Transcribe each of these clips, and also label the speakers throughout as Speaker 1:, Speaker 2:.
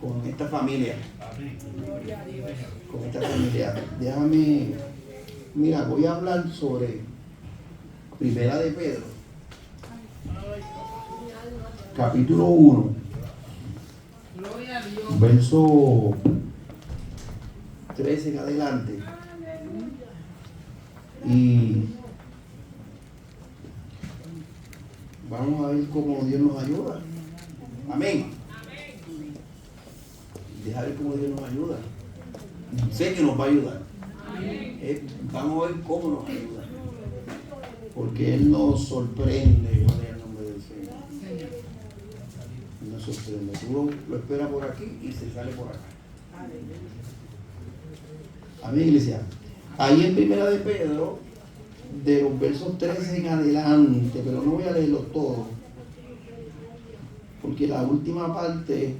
Speaker 1: con esta familia. Con esta familia. Déjame, mira, voy a hablar sobre Primera de Pedro, capítulo 1, verso 13 en adelante. Y vamos a ver cómo Dios nos ayuda. Amén. Deja ver cómo Dios nos ayuda. Sé que nos va a ayudar. Vamos a ver cómo nos ayuda. Porque Él nos sorprende. Gloria al nombre del Señor. Él nos sorprende. Tú lo esperas por aquí y se sale por acá. Amén, iglesia. Ahí en Primera de Pedro, de los versos 13 en adelante, pero no voy a leerlo todo, porque la última parte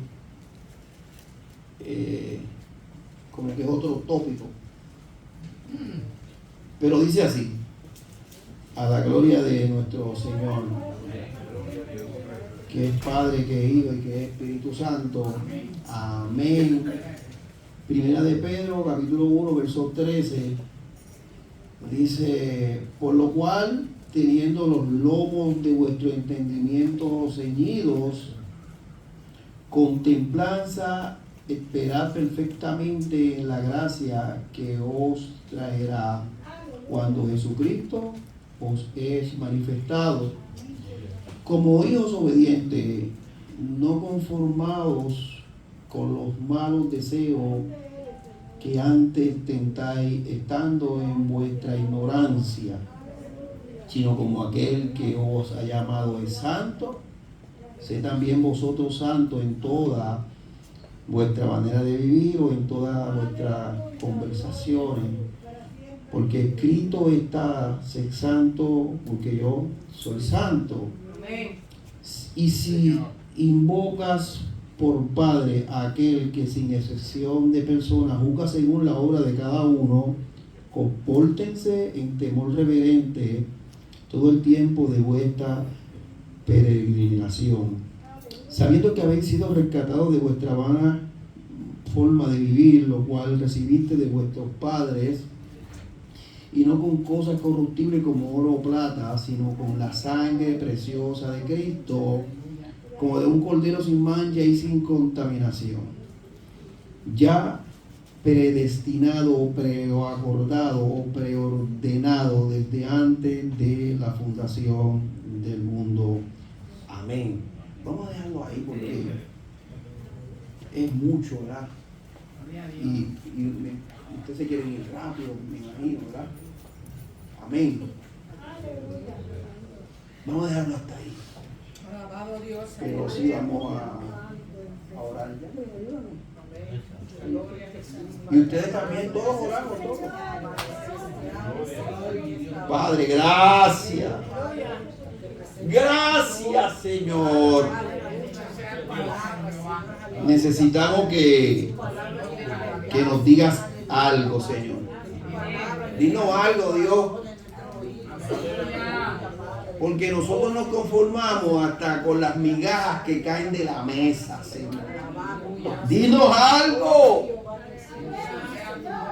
Speaker 1: como que es otro tópico. Pero dice así: a la gloria de nuestro Señor, que es Padre, que es Hijo y que es Espíritu Santo. Amén. Primera de Pedro, capítulo 1, verso 13, dice: por lo cual, teniendo los lomos de vuestro entendimiento ceñidos, con templanza esperad perfectamente en la gracia que os traerá cuando Jesucristo os es manifestado. Como hijos obedientes, no conformados con los malos deseos que antes tentáis estando en vuestra ignorancia, sino como aquel que os ha llamado es santo, sé también vosotros santos en toda vuestra manera de vivir o en todas vuestras conversaciones, porque escrito está: sed santo porque yo soy santo. Y si invocas por Padre a aquel que sin excepción de personas juzga según la obra de cada uno, compórtense en temor reverente todo el tiempo de vuestra peregrinación, sabiendo que habéis sido rescatados de vuestra vana forma de vivir, lo cual recibiste de vuestros padres, y no con cosas corruptibles como oro o plata, sino con la sangre preciosa de Cristo, como de un cordero sin mancha y sin contaminación, ya predestinado o preacordado o preordenado desde antes de la fundación del mundo. Amén. Vamos a dejarlo ahí porque es mucho, ¿verdad? Y ustedes se quieren ir rápido, me imagino, ¿verdad? Amén. Vamos a dejarlo hasta ahí. Pero sí vamos a orar. Y ustedes también, todos oramos, todos. Padre, gracias. Gracias, Señor. Necesitamos que nos digas algo, Señor. Dinos algo, Dios. Porque nosotros nos conformamos hasta con las migajas que caen de la mesa, Señor. Dinos algo.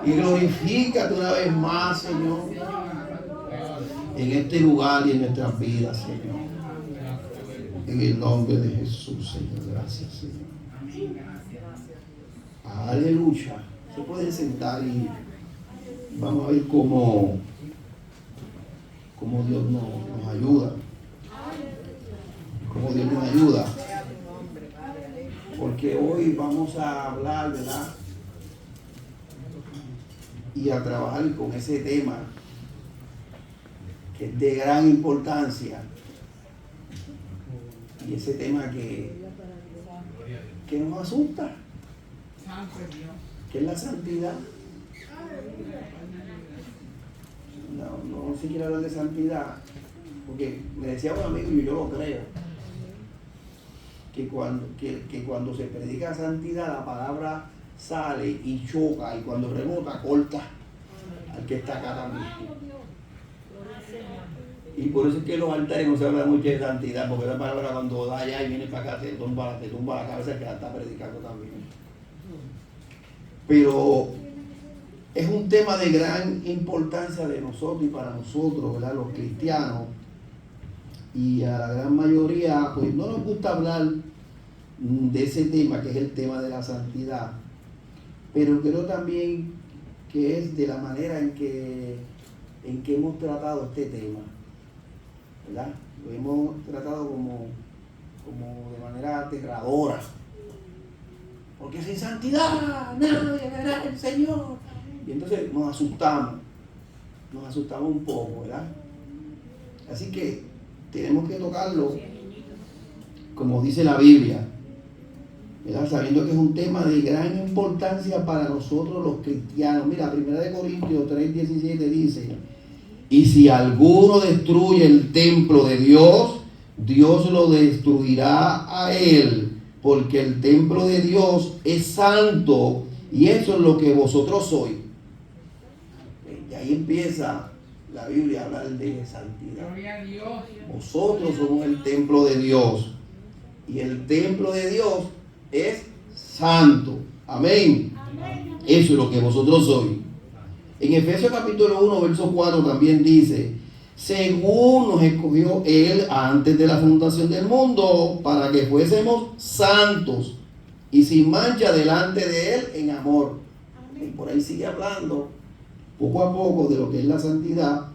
Speaker 1: Y glorifícate una vez más, Señor, en este lugar y en nuestras vidas, Señor. En el nombre de Jesús, Señor. Gracias, Señor. Aleluya. Se pueden sentar y vamos a ver cómo Dios nos ayuda. Cómo Dios nos ayuda. Porque hoy vamos a hablar, ¿verdad? Y a trabajar con ese tema que es de gran importancia. Y ese tema que nos asusta, que es la santidad. No se quiere hablar de santidad, porque me decía un amigo y yo lo creo, que cuando se predica santidad, la palabra sale y choca, y cuando rebota, corta al que está acá también. Y por eso es que en los altares no se habla mucho de santidad, porque esa palabra cuando da allá y viene para acá te tumba la cabeza, que la está predicando también. Pero es un tema de gran importancia de nosotros y para nosotros, ¿verdad? Los cristianos. Y a la gran mayoría, pues no nos gusta hablar de ese tema, que es el tema de la santidad. Pero creo también que es de la manera en que hemos tratado este tema, ¿verdad? Lo hemos tratado como de manera aterradora. Porque sin santidad nadie verá al Señor. Y entonces nos asustamos un poco, ¿verdad? Así que tenemos que tocarlo como dice la Biblia, ¿verdad? Sabiendo que es un tema de gran importancia para nosotros los cristianos. Mira, 1 Corintios 3:17 dice: y si alguno destruye el templo de Dios, Dios lo destruirá a él, porque el templo de Dios es santo y eso es lo que vosotros sois. Y ahí empieza la Biblia a hablar de santidad.
Speaker 2: Gloria a Dios.
Speaker 1: Vosotros somos el templo de Dios y el templo de Dios es santo. Amén.
Speaker 3: Amén.
Speaker 1: Eso es lo que vosotros sois. En Efesios capítulo 1, verso 4 también dice: según nos escogió Él antes de la fundación del mundo, para que fuésemos santos y sin mancha delante de Él en amor. Y por ahí sigue hablando poco a poco de lo que es la santidad.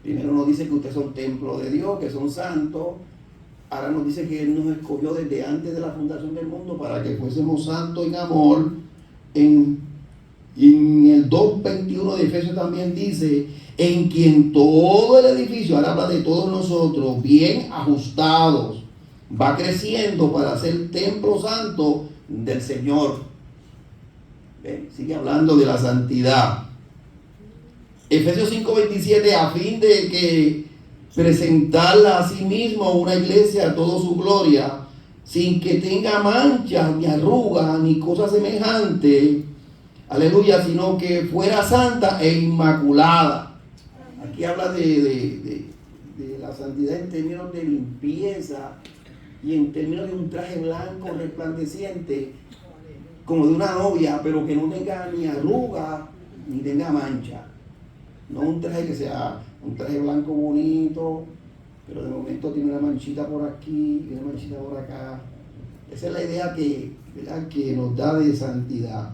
Speaker 1: Primero nos dice que ustedes son templo de Dios, que son santos. Ahora nos dice que Él nos escogió desde antes de la fundación del mundo para que fuésemos santos en amor. En el 2:21 de Efesios también dice: en quien todo el edificio, ahora habla de todos nosotros, bien ajustados, va creciendo para ser templo santo del Señor. ¿Ven? Sigue hablando de la santidad. Efesios 5:27, a fin de que presentarla a sí mismo una iglesia a toda su gloria, sin que tenga mancha, ni arruga, ni cosa semejante, aleluya, sino que fuera santa e inmaculada. Aquí habla de la santidad en términos de limpieza y en términos de un traje blanco resplandeciente, como de una novia, pero que no tenga ni arruga ni tenga mancha. No un traje que sea un traje blanco bonito, pero de momento tiene una manchita por aquí y una manchita por acá. Esa es la idea ¿verdad?, que nos da de santidad.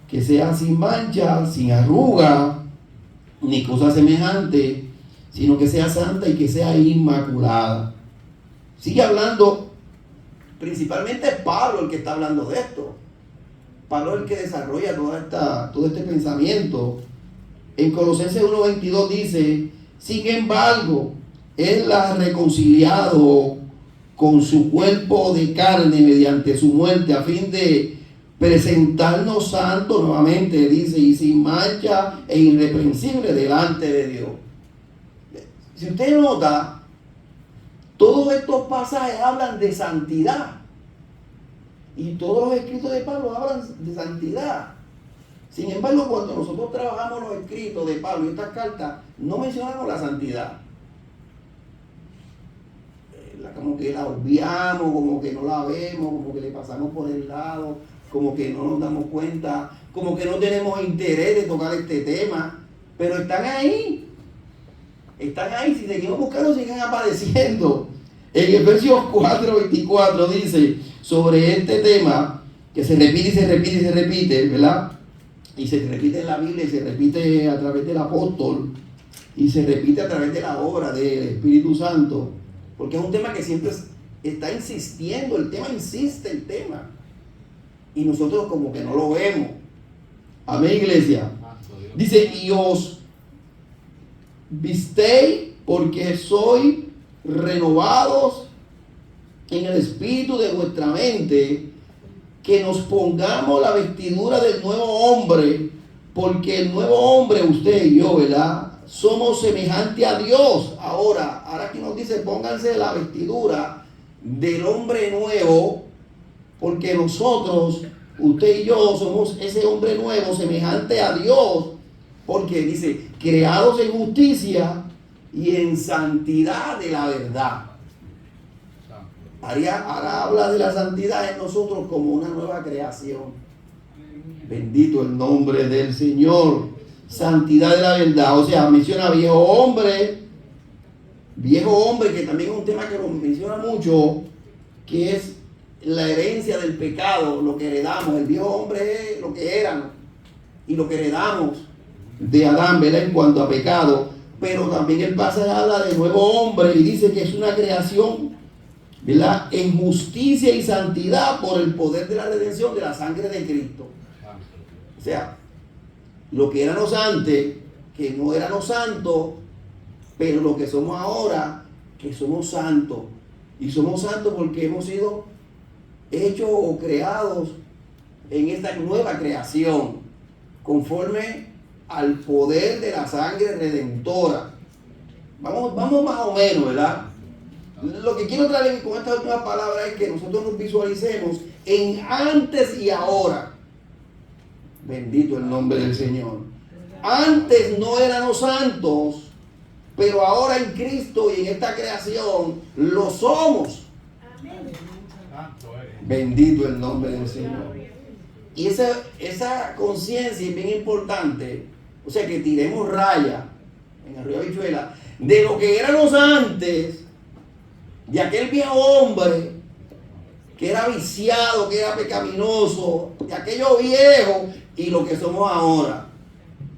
Speaker 1: Que sea sin mancha, sin arruga, ni cosa semejante, sino que sea santa y que sea inmaculada. Sigue hablando, principalmente es Pablo el que está hablando de esto. Pablo es el que desarrolla todo este pensamiento. En Colosenses 1:22 dice: sin embargo, Él la ha reconciliado con su cuerpo de carne mediante su muerte, a fin de presentarnos santos nuevamente, dice, y sin mancha e irreprensible delante de Dios. Si usted nota, todos estos pasajes hablan de santidad. Y todos los escritos de Pablo hablan de santidad. Sin embargo, cuando nosotros trabajamos los escritos de Pablo y estas cartas, no mencionamos la santidad. Como que la obviamos, como que no la vemos, como que le pasamos por el lado, como que no nos damos cuenta, como que no tenemos interés de tocar este tema. Pero están ahí. Están ahí. Si seguimos buscando, siguen apareciendo. En Efesios 4:24 dice sobre este tema, que se repite y se repite y se repite, ¿verdad? Y se repite en la Biblia y se repite a través del apóstol y se repite a través de la obra del Espíritu Santo, porque es un tema que siempre está insistiendo, el tema insiste, el tema, y nosotros como que no lo vemos. Amén, iglesia. Dice: y os visteis porque sois renovados en el espíritu de vuestra mente, que nos pongamos la vestidura del nuevo hombre, porque el nuevo hombre, usted y yo, ¿verdad?, somos semejantes a Dios. Ahora aquí nos dice: pónganse la vestidura del hombre nuevo, porque nosotros, usted y yo, somos ese hombre nuevo semejante a Dios, porque dice: creados en justicia y en santidad de la verdad. Ahora habla de la santidad en nosotros como una nueva creación. Bendito el nombre del Señor. Santidad de la verdad. O sea, menciona viejo hombre. Viejo hombre, que también es un tema que lo menciona mucho, que es la herencia del pecado, lo que heredamos. El viejo hombre es lo que eran y lo que heredamos de Adán, ¿verdad? En cuanto a pecado. Pero también el pasaje habla de nuevo hombre y dice que es una creación, ¿verdad?, en justicia y santidad por el poder de la redención de la sangre de Cristo. O sea, lo que éramos antes, que no éramos santos, pero lo que somos ahora, que somos santos. Y somos santos porque hemos sido hechos o creados en esta nueva creación, conforme al poder de la sangre redentora. Vamos más o menos, ¿verdad? Lo que quiero traer con estas últimas palabras es que nosotros nos visualicemos en antes y ahora. Bendito el nombre del Señor. Antes no éramos santos, pero ahora en Cristo y en esta creación lo somos. Bendito el nombre del Señor. Y esa conciencia es bien importante. O sea, que tiremos raya en el río Habichuela de lo que éramos antes, de aquel viejo hombre que era viciado, que era pecaminoso, de aquello viejo, y lo que somos ahora.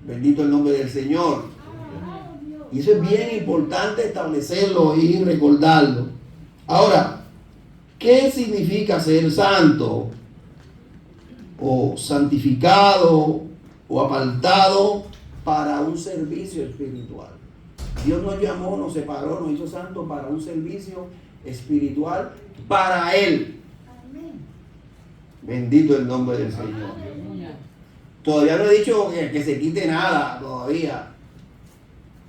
Speaker 1: Bendito el nombre del Señor. Y eso es bien importante establecerlo y recordarlo. Ahora, ¿qué significa ser santo o santificado o apartado para un servicio espiritual? Dios nos llamó, nos separó, nos hizo santos para un servicio espiritual para Él. Bendito el nombre del Señor. Todavía no he dicho que se quite nada, todavía.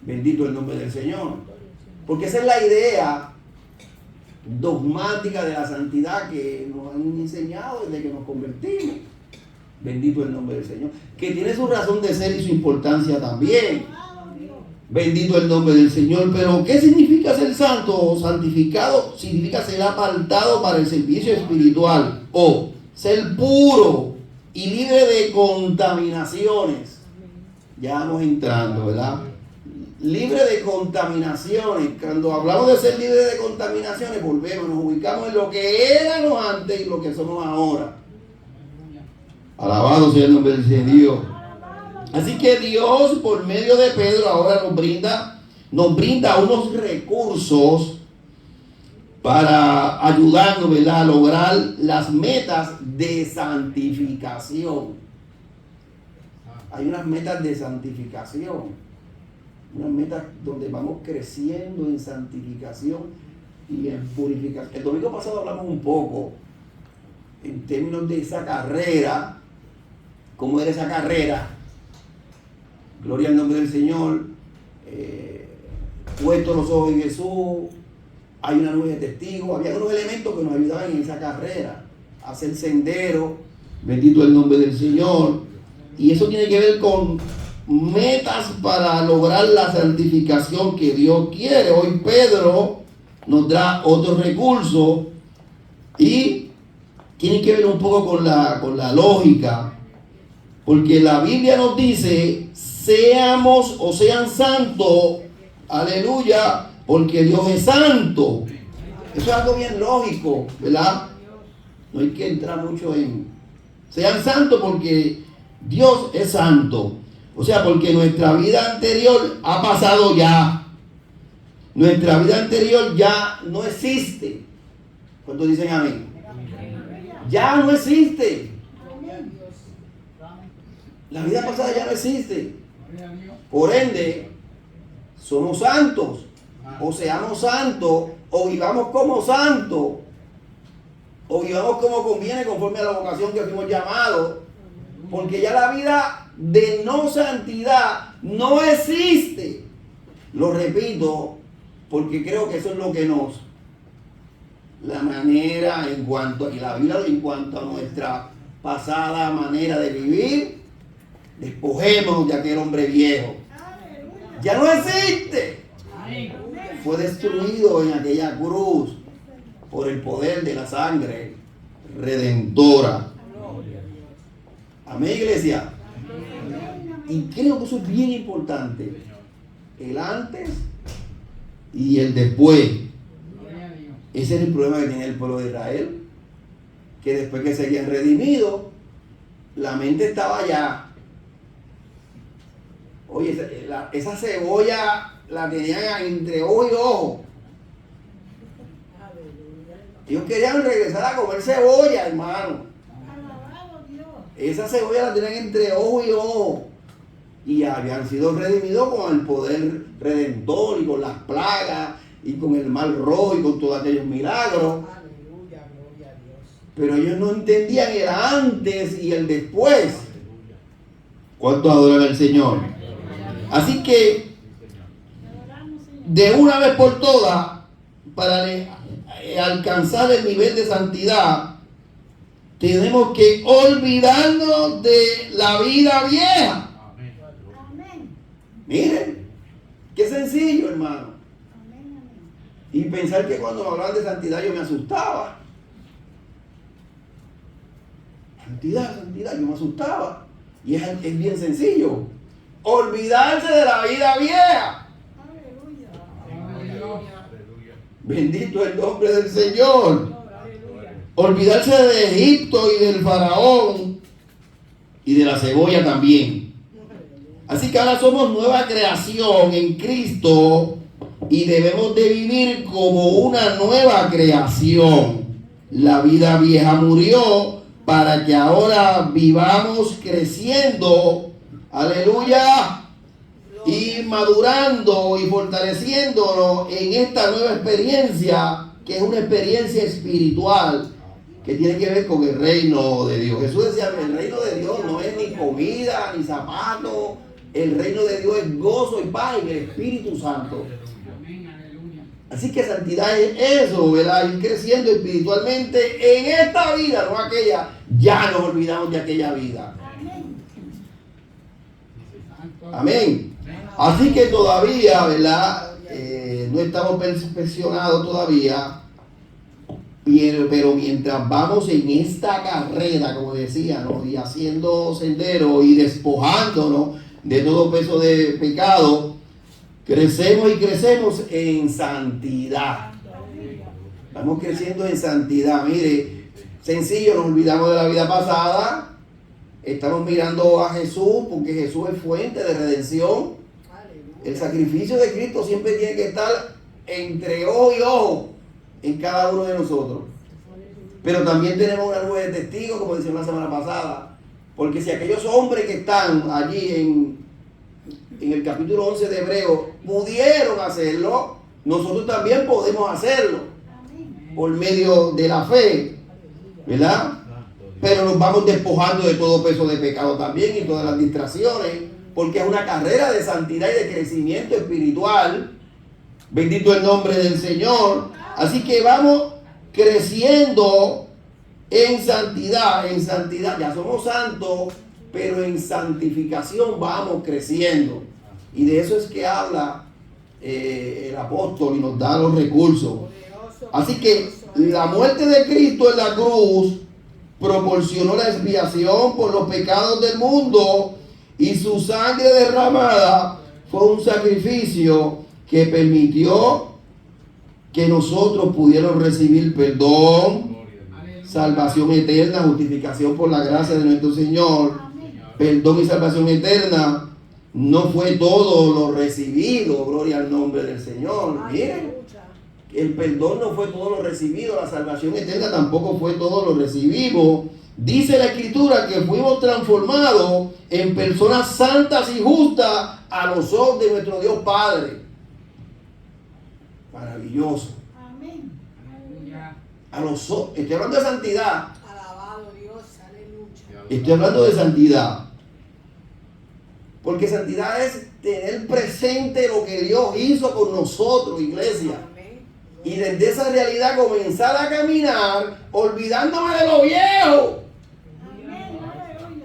Speaker 1: Bendito el nombre del Señor. Porque esa es la idea dogmática de la santidad que nos han enseñado desde que nos convertimos. Bendito el nombre del Señor. Que tiene su razón de ser y su importancia también. Bendito el nombre del Señor. Pero ¿qué significa ser santo o santificado? Significa ser apartado para el servicio espiritual o ser puro y libre de contaminaciones. Ya vamos entrando, ¿verdad? Libre de contaminaciones. Cuando hablamos de ser libre de contaminaciones, volvemos, nos ubicamos en lo que éramos antes y lo que somos ahora. Alabado sea el nombre del Señor. Así que Dios, por medio de Pedro, ahora nos brinda unos recursos para ayudarnos, ¿verdad?, a lograr las metas de santificación. Hay unas metas de santificación, unas metas donde vamos creciendo en santificación y en purificación. El domingo pasado hablamos un poco en términos de esa carrera, cómo era esa carrera. Gloria al nombre del Señor. Puestos los ojos en Jesús, hay una nube de testigos, había unos elementos que nos ayudaban en esa carrera, hacer sendero. Bendito el nombre del Señor. Y eso tiene que ver con metas para lograr la santificación que Dios quiere. Hoy Pedro nos da otros recursos y tiene que ver un poco con la lógica, porque la Biblia nos dice: seamos o sean santos, aleluya, porque Dios es santo. Eso es algo bien lógico, ¿verdad? No hay que entrar mucho en sean santos porque Dios es santo. O sea, porque nuestra vida anterior ha pasado ya. Nuestra vida anterior ya no existe. ¿Cuántos dicen amén? Ya no existe. La vida pasada ya no existe. Por ende, somos santos. O seamos santos, o vivamos como santos, o vivamos como conviene conforme a la vocación que fuimos llamados. Porque ya la vida de no santidad no existe. Lo repito, porque creo que eso es lo que la manera en cuanto, y la Biblia en cuanto a nuestra pasada manera de vivir, despojémonos de aquel hombre viejo. Ya no existe. fue destruido en aquella cruz por el poder de la sangre redentora. Amén, iglesia. Y creo que eso es bien importante. El antes y el después. Ese es el problema que tiene el pueblo de Israel. Que después que se habían redimido, la mente estaba allá. Oye, esa cebolla la tenían entre ojo y ojo. Ellos querían regresar a comer cebolla, hermano. Esa cebolla la tenían entre ojo y ojo. Y habían sido redimidos con el poder redentor y con las plagas y con el mar rojo y con todos aquellos milagros.
Speaker 2: Aleluya, gloria a Dios.
Speaker 1: Pero ellos no entendían el antes y el después. ¿Cuántos adoran al Señor? Así que, de una vez por todas, para alcanzar el nivel de santidad, tenemos que olvidarnos de la vida vieja. Miren, qué sencillo, hermano. Y pensar que cuando me hablaban de santidad yo me asustaba. Santidad, yo me asustaba. Y es bien sencillo. Olvidarse de la vida vieja. Bendito el nombre del Señor. Olvidarse de Egipto y del faraón y de la cebolla también. Así que ahora somos nueva creación en Cristo y debemos de vivir como una nueva creación. La vida vieja murió para que ahora vivamos creciendo, aleluya, y madurando y fortaleciéndonos en esta nueva experiencia, que es una experiencia espiritual que tiene que ver con el reino de Dios. Jesús decía, el reino de Dios no es ni comida, ni zapatos. El reino de Dios es gozo y paz en el Espíritu Santo. Así que santidad es eso, ¿verdad? Ir creciendo espiritualmente en esta vida, no aquella. Ya nos olvidamos de aquella vida. Amén. Así que todavía, ¿verdad? No estamos perfeccionados todavía. Pero mientras vamos en esta carrera, como decía, ¿no? Y haciendo sendero y despojándonos de todo peso de pecado, crecemos y crecemos en santidad. Estamos creciendo en santidad. Mire, sencillo, nos olvidamos de la vida pasada. Estamos mirando a Jesús porque Jesús es fuente de redención. El sacrificio de Cristo siempre tiene que estar entre ojo y ojo en cada uno de nosotros. Pero también tenemos una nube de testigos, como decía la semana pasada. Porque si aquellos hombres que están allí en el capítulo 11 de Hebreos pudieron hacerlo, nosotros también podemos hacerlo por medio de la fe, ¿verdad? Pero nos vamos despojando de todo peso de pecado también y todas las distracciones, porque es una carrera de santidad y de crecimiento espiritual. Bendito el nombre del Señor. Así que vamos creciendo en santidad, ya somos santos, pero en santificación vamos creciendo. Y de eso es que habla el apóstol y nos da los recursos. Así que la muerte de Cristo en la cruz proporcionó la expiación por los pecados del mundo y su sangre derramada fue un sacrificio que permitió que nosotros pudiéramos recibir perdón, salvación eterna, justificación por la gracia de nuestro Señor. Perdón y salvación eterna no fue todo lo recibido, gloria al nombre del Señor. Miren, el perdón no fue todo lo recibido, la salvación eterna tampoco fue todo lo recibido. Dice la Escritura que fuimos transformados en personas santas y justas a los ojos de nuestro Dios Padre. Maravilloso.
Speaker 2: Amén.
Speaker 1: A los ojos, estoy hablando de santidad.
Speaker 2: Alabado Dios, aleluya.
Speaker 1: Estoy hablando de santidad. Porque santidad es tener presente lo que Dios hizo con nosotros, iglesia. Y desde esa realidad comenzar a caminar olvidándome de lo viejo.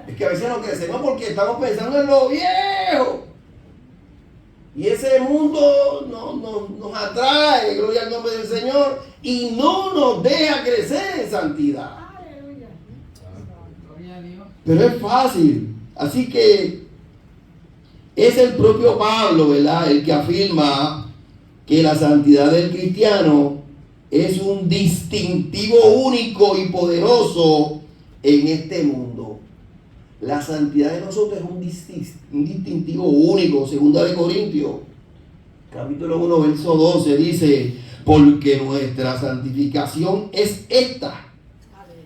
Speaker 1: Es que a veces no crecemos porque estamos pensando en lo viejo. Y ese mundo nos atrae, gloria al nombre del Señor, y no nos deja crecer en santidad.
Speaker 2: Aleluya. Gloria a Dios.
Speaker 1: Pero es fácil. Así que es el propio Pablo, ¿verdad?, el que afirma que la santidad del cristiano es un distintivo único y poderoso en este mundo. La santidad de nosotros es un distintivo único. Segunda de Corintios, capítulo 1, verso 12, dice: porque nuestra santificación es esta,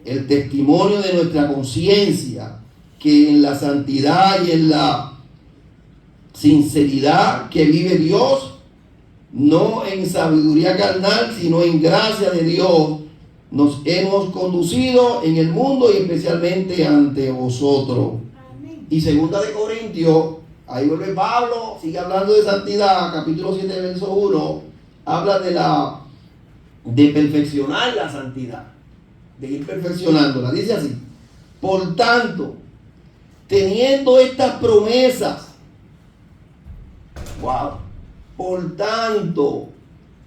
Speaker 1: el testimonio de nuestra conciencia, que en la santidad y en la sinceridad que vive Dios, no en sabiduría carnal, sino en gracia de Dios, nos hemos conducido en el mundo y especialmente ante vosotros.
Speaker 2: Amén.
Speaker 1: Y segunda de Corintios, ahí vuelve Pablo, sigue hablando de santidad, capítulo 7, verso 1, habla de perfeccionar la santidad, de ir perfeccionándola. Dice así: por tanto, teniendo estas promesas, por tanto,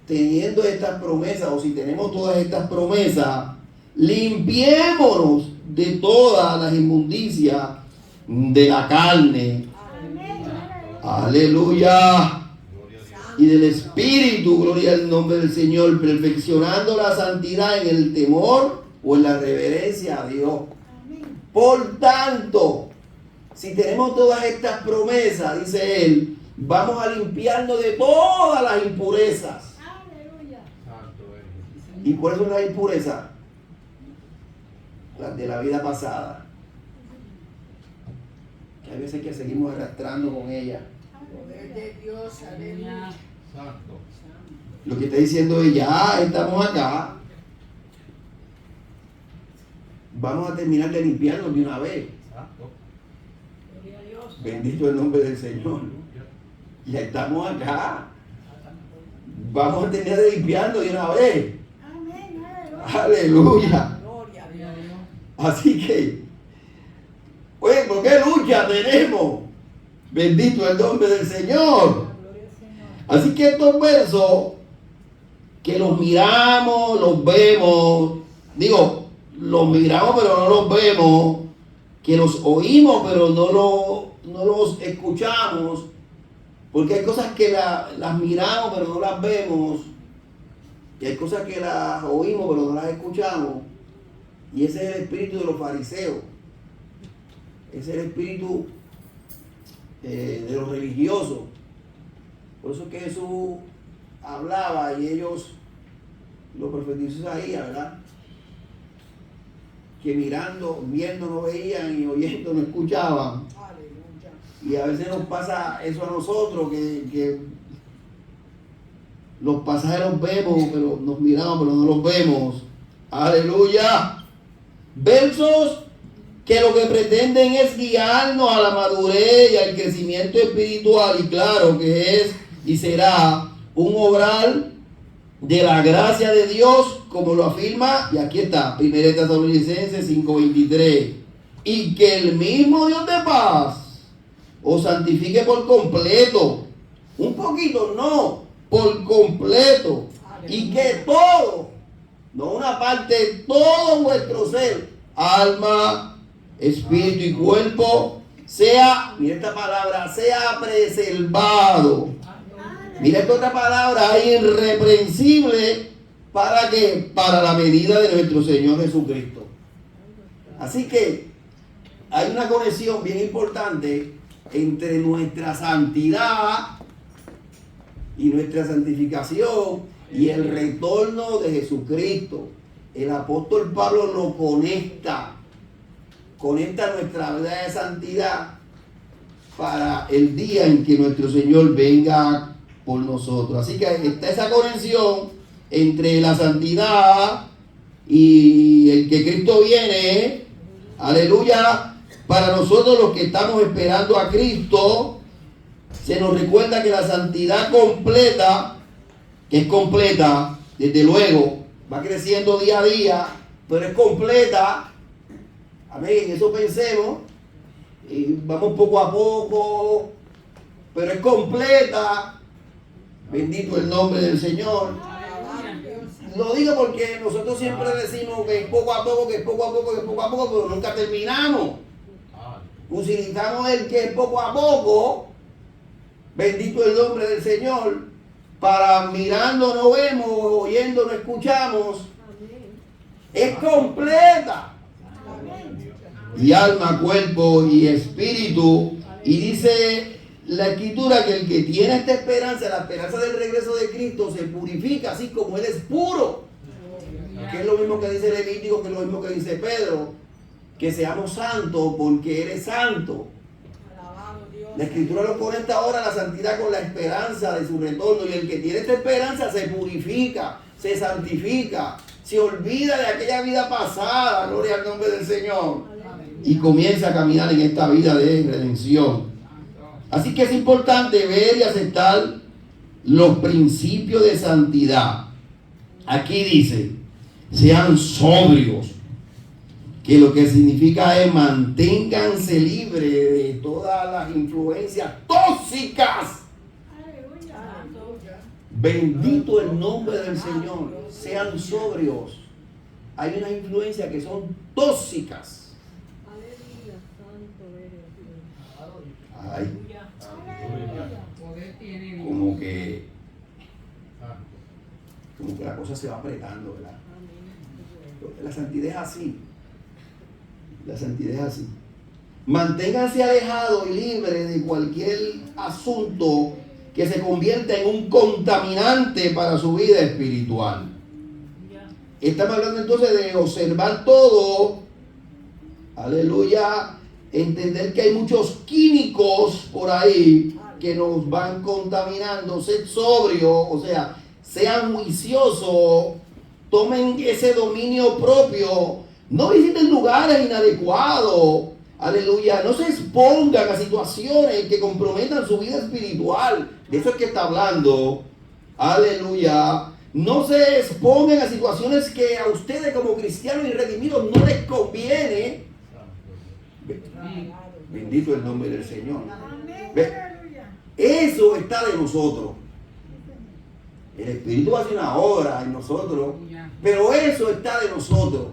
Speaker 1: teniendo estas promesas, o si tenemos todas estas promesas, limpiémonos de todas las inmundicias de la carne.
Speaker 2: Amén.
Speaker 1: Aleluya. Y del Espíritu, gloria al nombre del Señor, perfeccionando la santidad en el temor o en la reverencia a Dios.
Speaker 2: Amén.
Speaker 1: Por tanto, si tenemos todas estas promesas, dice él, vamos a limpiarnos de todas las impurezas.
Speaker 2: Aleluya.
Speaker 1: ¿Y cuáles son las impurezas? Las de la vida pasada. Que hay veces que seguimos arrastrando con ellas.
Speaker 2: Poder de Dios. Aleluya.
Speaker 1: Lo que está diciendo es: ya estamos acá, vamos a terminar de limpiarnos de una vez.
Speaker 2: Gloria a Dios.
Speaker 1: Bendito el nombre del Señor. Ya estamos acá, vamos a terminar de limpiarnos de una vez.
Speaker 2: Amén.
Speaker 1: Aleluya.
Speaker 2: Gloria a Dios.
Speaker 1: Así que, oye, ¿por qué lucha tenemos? Bendito el nombre del Señor.
Speaker 2: Gloria al Señor.
Speaker 1: Así que estos versos, que los miramos, los vemos, los miramos pero no los vemos, que los oímos pero no los escuchamos, porque hay cosas que las miramos pero no las vemos, y hay cosas que las oímos pero no las escuchamos, y ese es el espíritu de los fariseos, ese es el espíritu de los religiosos. Por eso es que Jesús hablaba y ellos, los profetizó ahí, ¿verdad? Que viendo no veían y oyendo no escuchaban.
Speaker 2: Aleluya.
Speaker 1: Y a veces nos pasa eso a nosotros, que los pasajes los vemos, pero nos miramos, pero no los vemos. Aleluya. Versos que lo que pretenden es guiarnos a la madurez y al crecimiento espiritual, y claro que es y será un obrar de la gracia de Dios, como lo afirma, y aquí está, 1 Tesalonicenses 5:23, y que el mismo Dios de paz os santifique por completo, un poquito, no, por completo, y que todo, no una parte, todo vuestro ser, alma, espíritu y cuerpo, sea, mira esta palabra, sea preservado. Mira esta otra palabra, irreprensible, ¿para qué? Para la venida de nuestro Señor Jesucristo. Así que hay una conexión bien importante entre nuestra santidad y nuestra santificación y el retorno de Jesucristo. El apóstol Pablo lo conecta nuestra vida de santidad para el día en que nuestro Señor venga por nosotros. Así que está esa conexión entre la santidad y el que Cristo viene. Aleluya. Para nosotros los que estamos esperando a Cristo, se nos recuerda que la santidad completa, que es completa, desde luego, va creciendo día a día, pero es completa. Amén, eso pensemos. Y vamos poco a poco pero es completa. Bendito el nombre del Señor. Lo digo porque nosotros siempre decimos que es poco a poco, que es poco a poco, que es poco a poco, pero nunca terminamos. Utilizamos el que es poco a poco, bendito el nombre del Señor, para mirando no vemos, oyendo no escuchamos. Es completa. Y alma, cuerpo y espíritu. Y dice la Escritura que el que tiene esta esperanza, la esperanza del regreso de Cristo, se purifica así como Él es puro. Que es lo mismo que dice Levítico, que es lo mismo que dice Pedro. Que seamos santos porque Él es santo. La Escritura lo conecta ahora a la santidad con la esperanza de su retorno. Y el que tiene esta esperanza se purifica, se santifica, se olvida de aquella vida pasada, gloria al nombre del Señor, y comienza a caminar en esta vida de redención. Así que es importante ver y aceptar los principios de santidad. Aquí dice, sean sobrios, que lo que significa es manténganse libres de todas las influencias tóxicas. Bendito el nombre del Señor. Sean sobrios. Hay unas influencias que son tóxicas. Ay, como que la cosa se va apretando, ¿verdad? La santidad es así. La santidad es así. Manténganse alejados y libres de cualquier asunto que se convierta en un contaminante para su vida espiritual. Estamos hablando entonces de observar todo, aleluya, entender que hay muchos químicos por ahí que nos van contaminando. Sed sobrio, o sea, sean juiciosos, tomen ese dominio propio, no visiten lugares inadecuados, aleluya, no se expongan a situaciones que comprometan su vida espiritual. De eso es que está hablando, aleluya. No se expongan a situaciones que a ustedes como cristianos y redimidos no les conviene. Bendito el nombre del Señor. Eso está de nosotros. El Espíritu hace una obra en nosotros, pero eso está de nosotros.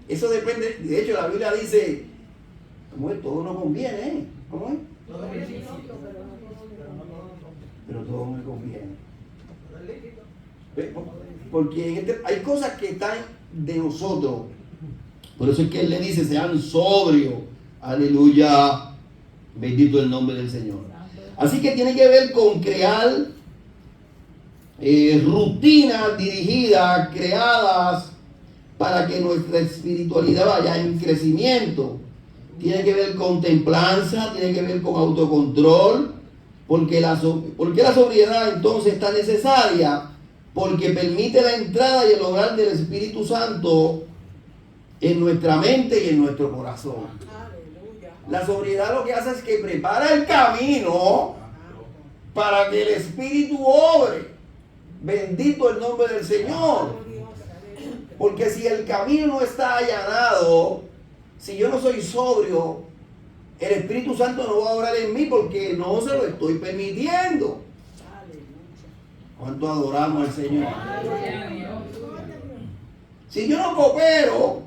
Speaker 1: Eso depende. De hecho, la Biblia dice, ¿cómo es? Todo no conviene, ¿eh? ¿Cómo es? Pero todo me conviene. Porque hay cosas que están de nosotros. Por eso es que Él le dice, sean sobrios. Aleluya. Bendito el nombre del Señor. Así que tiene que ver con crear rutinas dirigidas, creadas para que nuestra espiritualidad vaya en crecimiento. Tiene que ver con templanza, tiene que ver con autocontrol. ¿Por qué la sobriedad entonces está necesaria? Porque permite la entrada y el obrar del Espíritu Santo en nuestra mente y en nuestro corazón. La sobriedad lo que hace es que prepara el camino para que el Espíritu obre. Bendito el nombre del Señor. Porque si el camino no está allanado, si yo no soy sobrio, el Espíritu Santo no va a obrar en mí porque no se lo estoy permitiendo. ¿Cuánto adoramos al Señor? Si yo no coopero,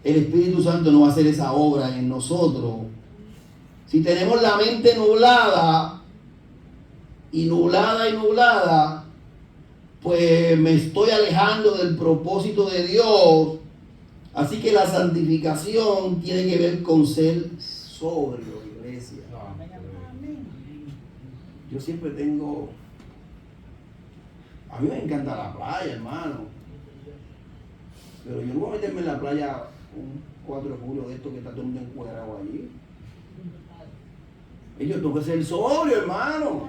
Speaker 1: el Espíritu Santo no va a hacer esa obra en nosotros. Si tenemos la mente nublada, pues me estoy alejando del propósito de Dios. Así que la santificación tiene que ver con ser sobrio, iglesia. Yo siempre tengo... A mí me encanta la playa, hermano. Pero yo no voy a meterme en la playa un 4 de julio de esto que está todo el mundo encuadrado allí. Y yo tengo que ser sobrio, hermano.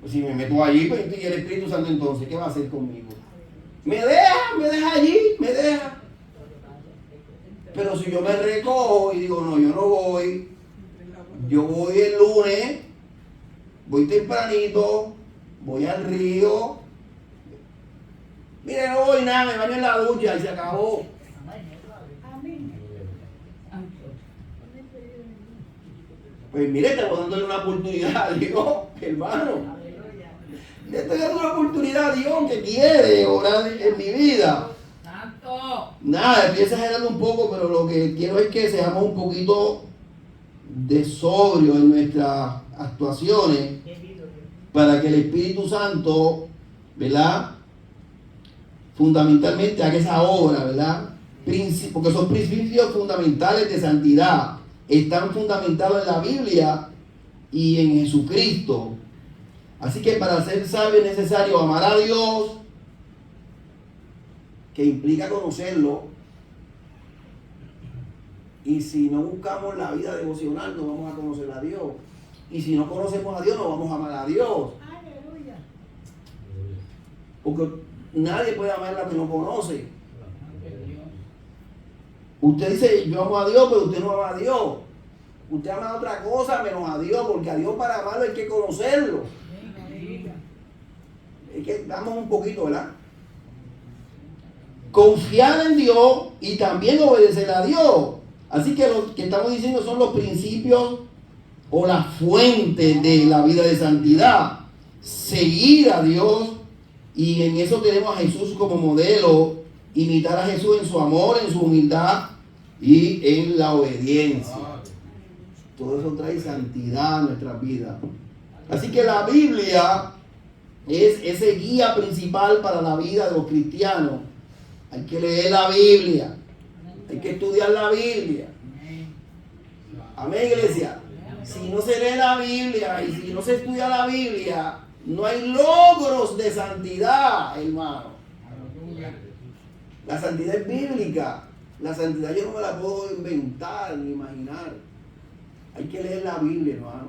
Speaker 1: Pues si me meto allí, pues, y el Espíritu Santo entonces, ¿qué va a hacer conmigo? Me deja allí, me deja. Pero si yo me recojo y digo, no, yo no voy, yo voy el lunes, voy tempranito, voy al río, mire, no voy nada, me baño en la ducha y se acabó. Pues mire, estamos dándole una oportunidad a Dios, hermano.
Speaker 2: Aleluya.
Speaker 1: Le estoy dando una oportunidad a Dios que quiere orar en mi vida.
Speaker 3: Santo.
Speaker 1: Nada, estoy exagerando un poco, pero lo que quiero es que seamos un poquito de sobrio en nuestras actuaciones para que el Espíritu Santo, ¿verdad? Fundamentalmente haga esa obra, ¿verdad? Porque son principios fundamentales de santidad. Están fundamentados en la Biblia y en Jesucristo. Así que para ser sabio es necesario amar a Dios, que implica conocerlo. Y si no buscamos la vida devocional, no vamos a conocer a Dios. Y si no conocemos a Dios, no vamos a amar a Dios.
Speaker 2: Aleluya.
Speaker 1: Porque nadie puede amar a la que no conoce. Usted dice, yo amo a Dios, pero usted no ama a Dios. Usted ama a otra cosa menos a Dios, porque a Dios para amarlo hay que conocerlo. Es que damos un poquito, ¿verdad? Confiar en Dios y también obedecer a Dios. Así que lo que estamos diciendo son los principios o las fuentes de la vida de santidad. Seguir a Dios, y en eso tenemos a Jesús como modelo. Imitar a Jesús en su amor, en su humildad y en la obediencia. Todo eso trae santidad a nuestras vidas. Así que la Biblia es ese guía principal para la vida de los cristianos. Hay que leer la Biblia. Hay que estudiar la Biblia. Amén, iglesia. Si no se lee la Biblia y si no se estudia la Biblia, no hay logros de santidad, hermano. La santidad es bíblica. La santidad yo no me la puedo inventar ni imaginar. Hay que leer la Biblia, hermano.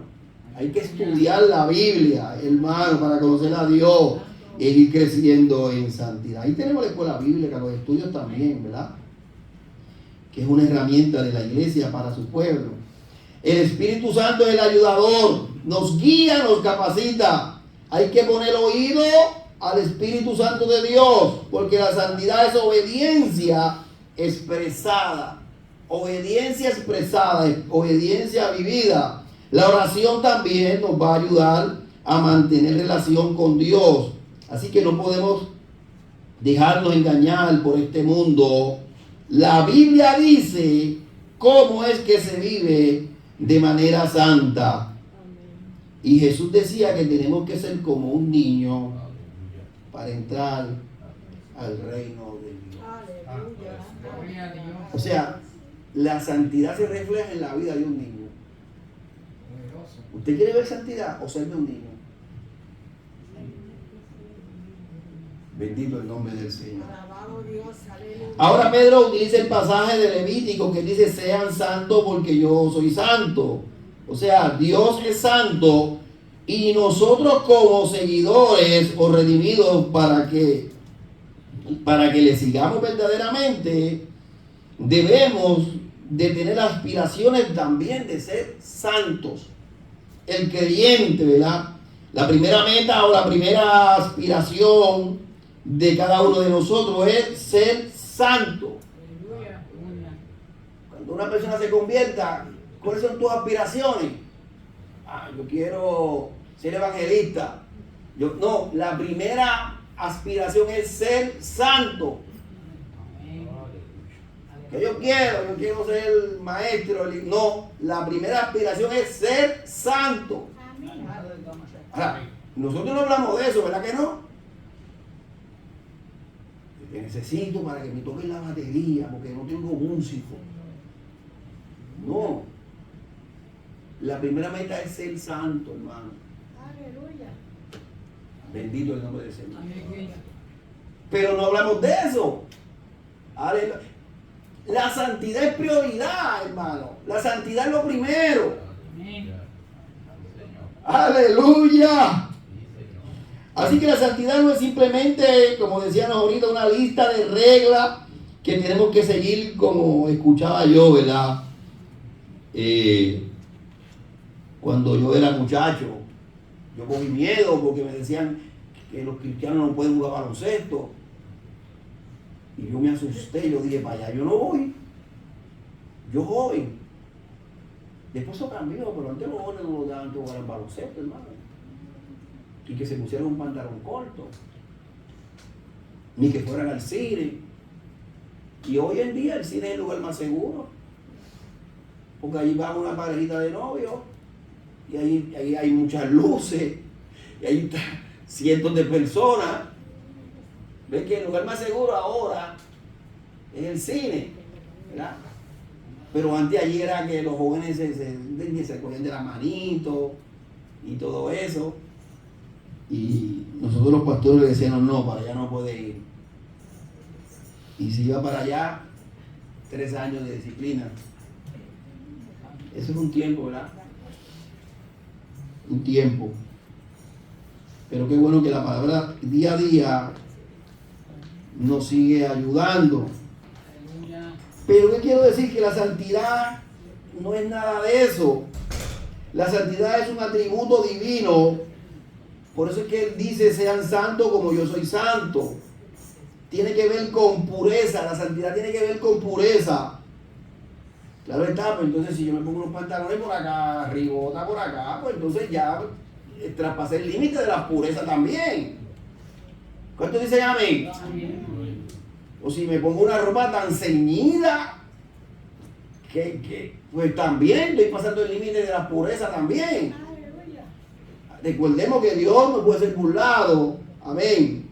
Speaker 1: Hay que estudiar la Biblia, hermano, para conocer a Dios e ir creciendo en santidad. Ahí tenemos la escuela bíblica, los estudios también, ¿verdad? Que es una herramienta de la iglesia para su pueblo. El Espíritu Santo es el ayudador, nos guía, nos capacita. Hay que poner oído al Espíritu Santo de Dios, porque la santidad es obediencia expresada, obediencia vivida. La oración también nos va a ayudar a mantener relación con Dios. Así que no podemos dejarnos engañar por este mundo. La Biblia dice cómo es que se vive de manera santa. Y Jesús decía que tenemos que ser como un niño para entrar al reino de Dios.
Speaker 2: Aleluya.
Speaker 1: O sea, la santidad se refleja en la vida de un niño. ¿Usted quiere ver santidad? Observe un niño. Bendito el nombre del Señor.
Speaker 2: Alabado Dios, aleluya.
Speaker 1: Ahora Pedro utiliza el pasaje de Levítico que dice: sean santos porque yo soy santo. O sea, Dios es santo y nosotros como seguidores o redimidos para que le sigamos verdaderamente, debemos de tener aspiraciones también de ser santos. El creyente, ¿verdad? La primera meta o la primera aspiración de cada uno de nosotros es ser santo. Cuando una persona se convierta, ¿cuáles son tus aspiraciones? Yo quiero ser evangelista. No, la primera aspiración es ser santo. Que yo quiero ser maestro. No, la primera aspiración es ser santo.
Speaker 2: Amén.
Speaker 1: Ahora, nosotros no hablamos de eso, ¿verdad que no? Que necesito para que me toquen la batería, porque no tengo músico. No. La primera meta es ser santo, hermano.
Speaker 2: Aleluya.
Speaker 1: Bendito el nombre del Señor. Pero no hablamos de eso. Aleluya. La santidad es prioridad, hermano. La santidad es lo primero. Aleluya. Así que la santidad no es simplemente, como decíamos ahorita, una lista de reglas que tenemos que seguir, como escuchaba yo, ¿verdad? Cuando yo era muchacho, yo cogí miedo porque me decían que los cristianos no pueden jugar baloncesto. Y yo me asusté, yo dije, para allá yo no voy. Yo joven. Después eso cambió, pero antes los jóvenes no lo daban que jugaran baloncesto, hermano. Y que se pusieran un pantalón corto. Ni que fueran al cine. Y hoy en día el cine es el lugar más seguro. Porque allí va una parejita de novios. Y ahí hay muchas luces. Y ahí está cientos de personas. ¿Ves que el lugar más seguro ahora es el cine? ¿Verdad? Pero antes allí era que los jóvenes se cogían de la manito y todo eso. Y nosotros los pastores le decíamos, no, para allá no puede ir. Y si iba para allá, 3 años de disciplina. Eso es un tiempo, ¿verdad? Un tiempo. Pero qué bueno que la palabra día a día nos sigue ayudando. Pero ¿qué quiero decir? Que la santidad no es nada de eso. La santidad es un atributo divino. Por eso es que Él dice, sean santos como yo soy santo. Tiene que ver con pureza. La santidad tiene que ver con pureza. Claro está, pues entonces si yo me pongo unos pantalones por acá, ribota por acá, pues entonces ya traspasé el límite de la pureza también. ¿Cuántos dicen amén? O si me pongo una ropa tan ceñida, que pues también estoy pasando el límite de la pureza también. Recordemos que Dios no puede ser burlado. Amén.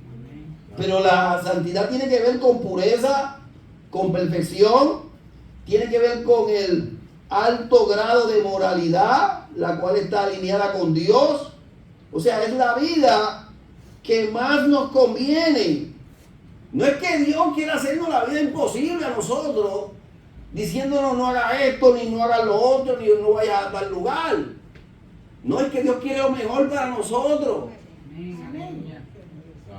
Speaker 1: Pero la santidad tiene que ver con pureza, con perfección, tiene que ver con el alto grado de moralidad, la cual está alineada con Dios. O sea, es la vida que más nos conviene. No es que Dios quiera hacernos la vida imposible a nosotros, diciéndonos no haga esto, ni no haga lo otro, ni no vaya a tal lugar. No, es que Dios quiere lo mejor para nosotros.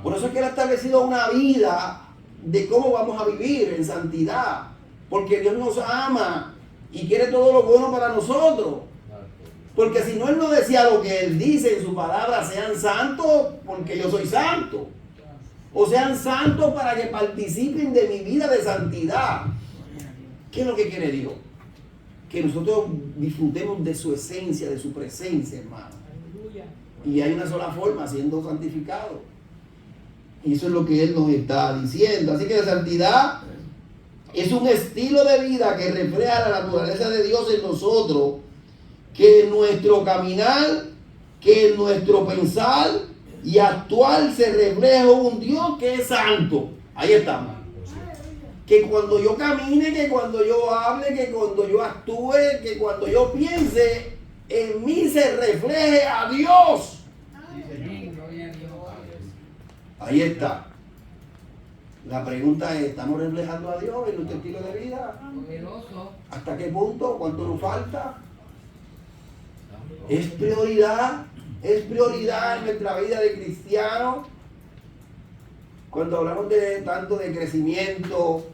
Speaker 1: Por eso es que Él ha establecido una vida de cómo vamos a vivir en santidad. Porque Dios nos ama y quiere todo lo bueno para nosotros. Porque si no, Él no decía lo que Él dice en su palabra, sean santos porque yo soy santo. O sean santos para que participen de mi vida de santidad. ¿Qué es lo que quiere Dios? Que nosotros disfrutemos de su esencia, de su presencia, hermano. Y hay una sola forma, siendo santificado. Y eso es lo que Él nos está diciendo. Así que la santidad es un estilo de vida que refleja la naturaleza de Dios en nosotros, que en nuestro caminar, que en nuestro pensar y actuar se refleja un Dios que es santo. Ahí estamos. Que cuando yo camine, que cuando yo hable, que cuando yo actúe, que cuando yo piense, en mí se refleje a Dios. Ahí está. La pregunta es, ¿estamos reflejando a Dios en nuestro estilo de vida? ¿Hasta qué punto? ¿Cuánto nos falta? Es prioridad en nuestra vida de cristiano. Cuando hablamos de tanto de crecimiento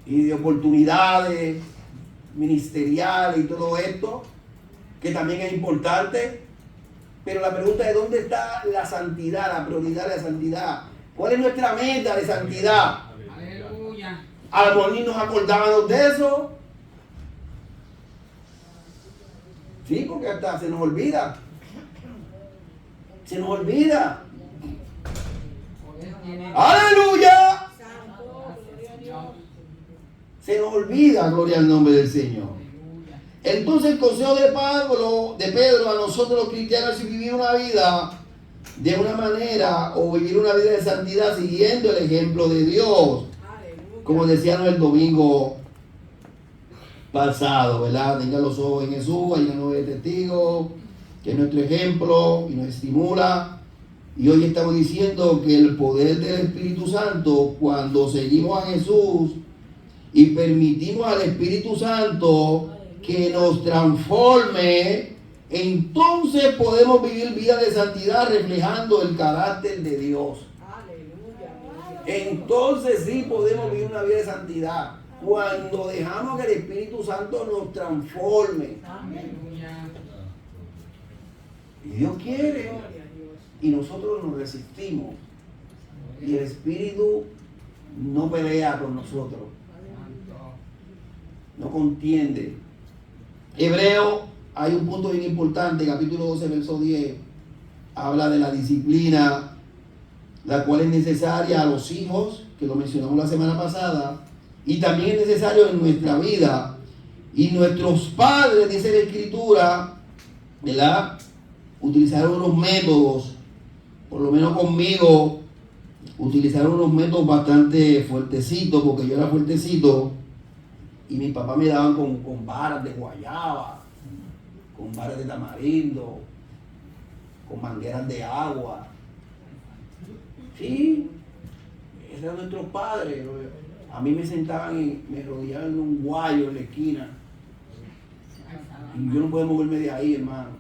Speaker 1: y de oportunidades ministeriales y todo esto, que también es importante, pero la pregunta es, ¿dónde está la santidad, la prioridad de la santidad? ¿Cuál es nuestra meta de santidad? Aleluya. A lo mejor ni nos acordábamos de eso. Sí, porque hasta se nos olvida. Se nos olvida. ¡Aleluya! Se nos olvida, gloria al nombre del Señor. Entonces el consejo de Pedro a nosotros los cristianos es vivir una vida de una manera o vivir una vida de santidad siguiendo el ejemplo de Dios. Como decíamos el domingo pasado, ¿verdad? Tengan los ojos en Jesús, hay una nube de testigos, que es nuestro ejemplo y nos estimula. Y hoy estamos diciendo que el poder del Espíritu Santo, cuando seguimos a Jesús y permitimos al Espíritu Santo que nos transforme, entonces podemos vivir vida de santidad reflejando el carácter de Dios. Entonces sí podemos vivir una vida de santidad cuando dejamos que el Espíritu Santo nos transforme. Y Dios quiere, y nosotros nos resistimos, y el Espíritu no pelea con nosotros, no contiende. Hebreo, hay un punto bien importante, capítulo 12, verso 10, habla de la disciplina, la cual es necesaria a los hijos, que lo mencionamos la semana pasada, y también es necesario en nuestra vida. Y nuestros padres, dice la Escritura, ¿verdad?, utilizaron unos métodos, por lo menos conmigo, utilizaron unos métodos bastante fuertecitos, porque yo era fuertecito, y mis papás me daban con varas de guayaba, con varas de tamarindo, con mangueras de agua. Sí, esos eran nuestros padres. A mí me sentaban y me rodeaban en un guayo en la esquina. Y yo no podía moverme de ahí, hermano.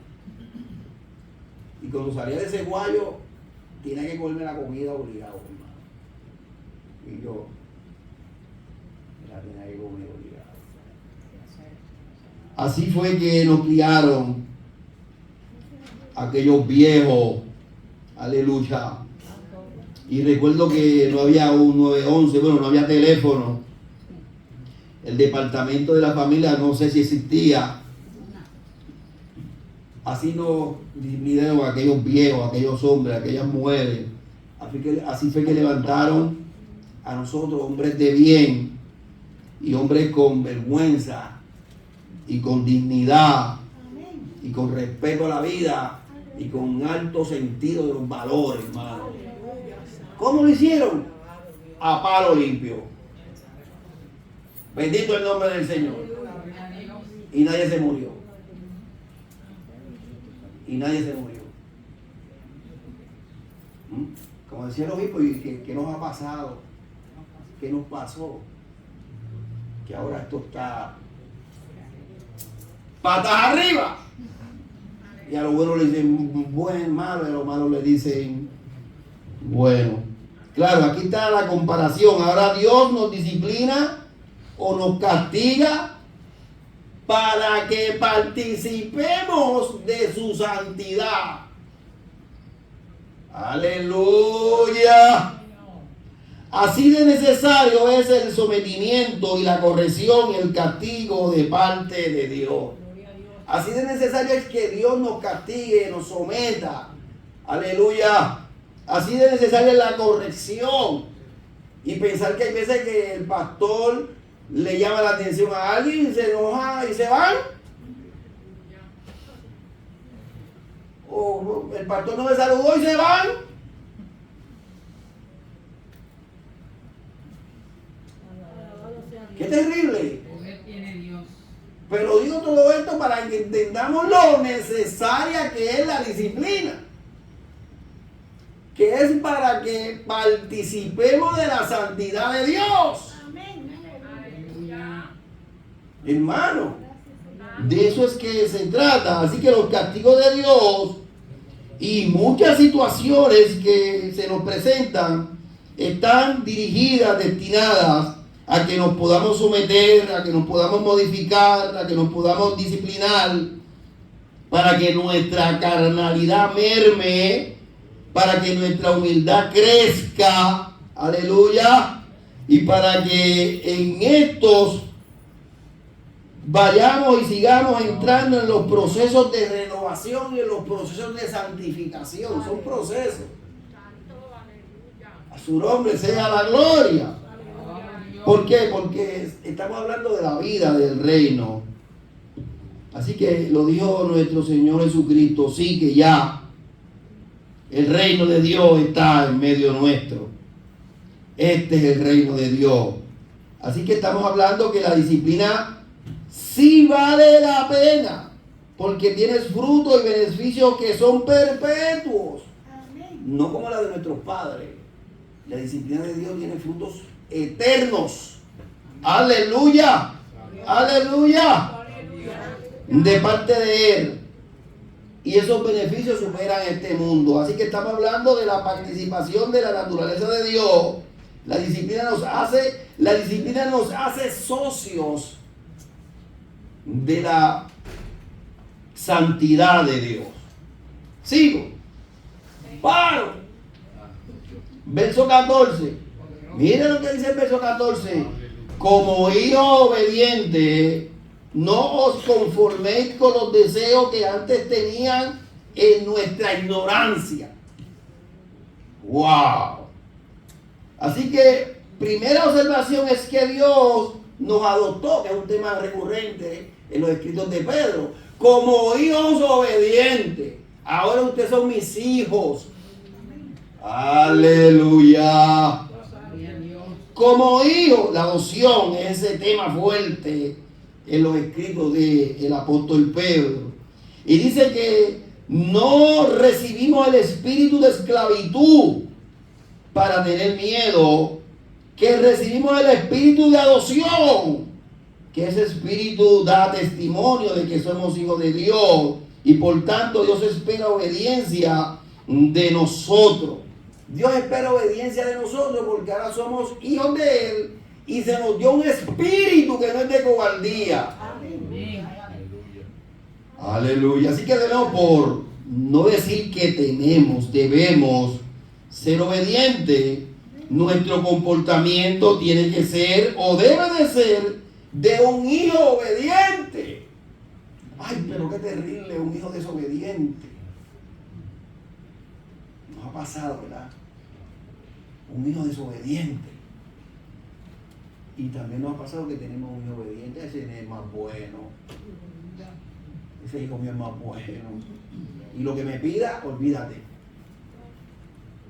Speaker 1: Y cuando salía de ese guayo, tenía que comerme la comida obligado, hermano. Y yo la tenía que comer obligado. Así fue que nos criaron aquellos viejos. Aleluya. Y recuerdo que no había un 911, bueno, no había teléfono. El departamento de la familia no sé si existía. Así nos disminuyeron aquellos viejos, aquellos hombres, aquellas mujeres. Así fue que levantaron a nosotros, hombres de bien y hombres con vergüenza y con dignidad y con respeto a la vida y con alto sentido de los valores, hermano. ¿Cómo lo hicieron? A palo limpio. Bendito el nombre del Señor. Y nadie se murió. Y nadie se murió. Como decía el obispo, ¿y qué nos ha pasado? ¿Qué nos pasó? Que ahora esto está patas arriba. Y a lo bueno le dicen buen, malo, y a lo malo le dicen bueno. Claro, aquí está la comparación. Ahora Dios nos disciplina o nos castiga para que participemos de su santidad. Aleluya. Así de necesario es el sometimiento y la corrección y el castigo de parte de Dios. Así de necesario es que Dios nos castigue, nos someta. Aleluya. Así de necesaria es la corrección. Y pensar que hay veces que el pastor le llama la atención a alguien, se enoja y se van. O el pastor no me saludó y se van. Qué terrible. Pero digo todo esto para que entendamos lo necesaria que es la disciplina. Que es para que participemos de la santidad de Dios. Hermano, de eso es que se trata. Así que los castigos de Dios y muchas situaciones que se nos presentan están dirigidas, destinadas a que nos podamos someter, a que nos podamos modificar, a que nos podamos disciplinar, para que nuestra carnalidad merme, para que nuestra humildad crezca, aleluya, y para que en estos vayamos y sigamos entrando en los procesos de renovación y en los procesos de santificación. Son procesos. A su nombre sea la gloria. ¿Por qué? Porque estamos hablando de la vida del reino. Así que lo dijo nuestro Señor Jesucristo, sí, que ya el reino de Dios está en medio nuestro. Este es el reino de Dios. Así que estamos hablando que la disciplina sí vale la pena, porque tienes frutos y beneficios que son perpetuos. No como la de nuestros padres. La disciplina de Dios tiene frutos eternos. Aleluya. Aleluya. De parte de Él. Y esos beneficios superan este mundo. Así que estamos hablando de la participación de la naturaleza de Dios. La disciplina nos hace socios de la santidad de Dios. Sigo. Paro. Verso 14. Miren lo que dice el verso 14. Como hijo obediente, no os conforméis con los deseos que antes tenían en nuestra ignorancia. ¡Wow! Así que, primera observación es que Dios nos adoptó, que es un tema recurrente en los escritos de Pedro, como hijos obedientes. Ahora ustedes son mis hijos. Aleluya. Como hijos, la adopción es ese tema fuerte en los escritos del apóstol Pedro. Y dice que no recibimos el espíritu de esclavitud para tener miedo, que recibimos el espíritu de adopción, que ese espíritu da testimonio de que somos hijos de Dios y por tanto Dios espera obediencia de nosotros. Dios espera obediencia de nosotros porque ahora somos hijos de Él y se nos dio un espíritu que no es de cobardía.
Speaker 2: Amén.
Speaker 1: Aleluya. Así que debemos, por no decir que debemos ser obedientes. Nuestro comportamiento tiene que ser o debe de ser de un hijo obediente. Ay, pero qué terrible un hijo desobediente. Nos ha pasado, ¿verdad? Un hijo desobediente. Y también nos ha pasado que tenemos un hijo obediente. Ese es más bueno. Ese hijo mío es más bueno. Y lo que me pida, olvídate.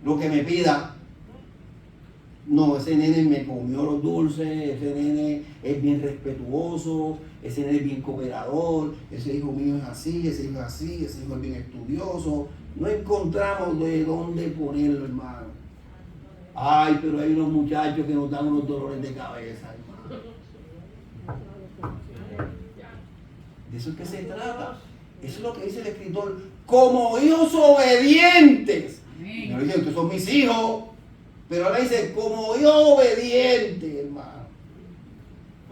Speaker 1: Lo que me pida. No, ese nene me comió los dulces, ese nene es bien respetuoso, ese nene es bien cooperador, ese hijo mío es así, ese hijo es así, ese hijo es bien estudioso. No encontramos de dónde ponerlo, hermano. Ay, pero hay unos muchachos que nos dan unos dolores de cabeza, hermano. De eso es que se trata. Eso es lo que dice el escritor. Como hijos obedientes. No dice, ustedes son mis hijos. Pero ahora dice, como hijos obedientes, hermano.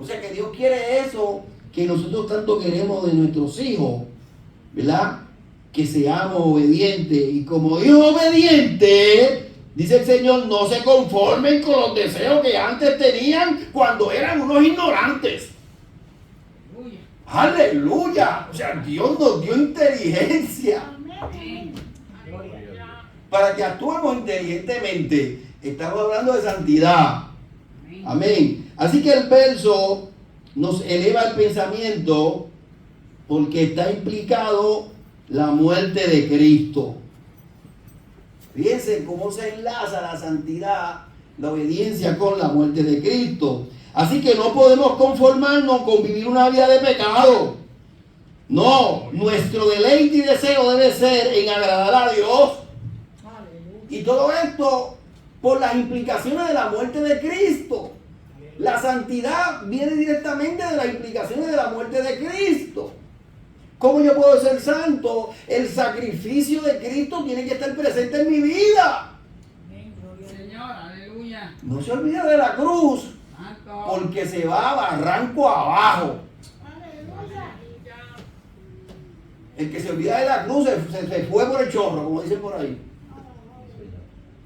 Speaker 1: O sea que Dios quiere eso que nosotros tanto queremos de nuestros hijos, ¿verdad? Que seamos obedientes. Y como hijos obedientes, dice el Señor, no se conformen con los deseos que antes tenían cuando eran unos ignorantes. Aleluya. O sea, Dios nos dio inteligencia para que actuemos inteligentemente. Estamos hablando de santidad. Amén. Así que el verso nos eleva el pensamiento porque está implicado la muerte de Cristo. Fíjense cómo se enlaza la santidad, la obediencia con la muerte de Cristo. Así que no podemos conformarnos con vivir una vida de pecado. No, nuestro deleite y deseo debe ser en agradar a Dios. Y todo esto por las implicaciones de la muerte de Cristo. La santidad viene directamente de las implicaciones de la muerte de Cristo. ¿Cómo yo puedo ser santo? El sacrificio de Cristo tiene que estar presente en mi vida.
Speaker 2: Señor, aleluya.
Speaker 1: No se olvide de la cruz, porque se va barranco abajo. El que se olvida de la cruz se fue por el chorro, como dicen por ahí.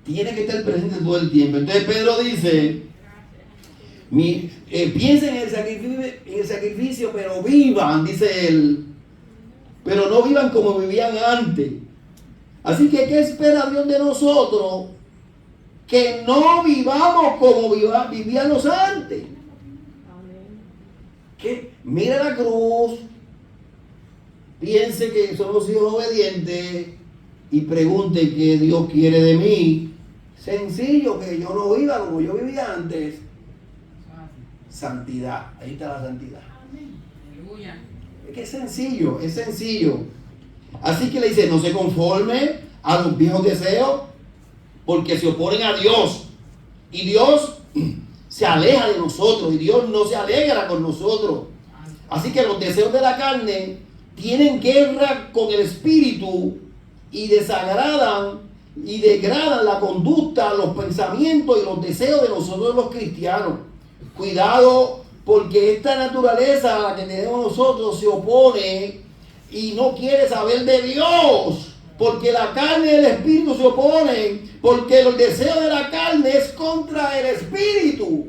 Speaker 1: Tiene que estar presente todo el tiempo. Entonces Pedro dice, piensen en el sacrificio, pero vivan, dice él. Pero no vivan como vivían antes. Así que, ¿qué espera Dios de nosotros? Que no vivamos como vivíamos antes. Que mire la cruz, piense que somos hijos obedientes y pregunte qué Dios quiere de mí. Sencillo, que yo no viva como yo vivía antes. Santidad, ahí está la santidad. Es que es sencillo, es sencillo. Así que le dice, no se conforme a los viejos deseos, porque se oponen a Dios. Y Dios se aleja de nosotros, y Dios no se alegra con nosotros. Así que los deseos de la carne tienen guerra con el espíritu y desagradan y degradan la conducta, los pensamientos y los deseos de nosotros los cristianos. Cuidado, porque esta naturaleza, la que tenemos nosotros, se opone y no quiere saber de Dios. Porque la carne y el espíritu se oponen, porque el deseo de la carne es contra el espíritu.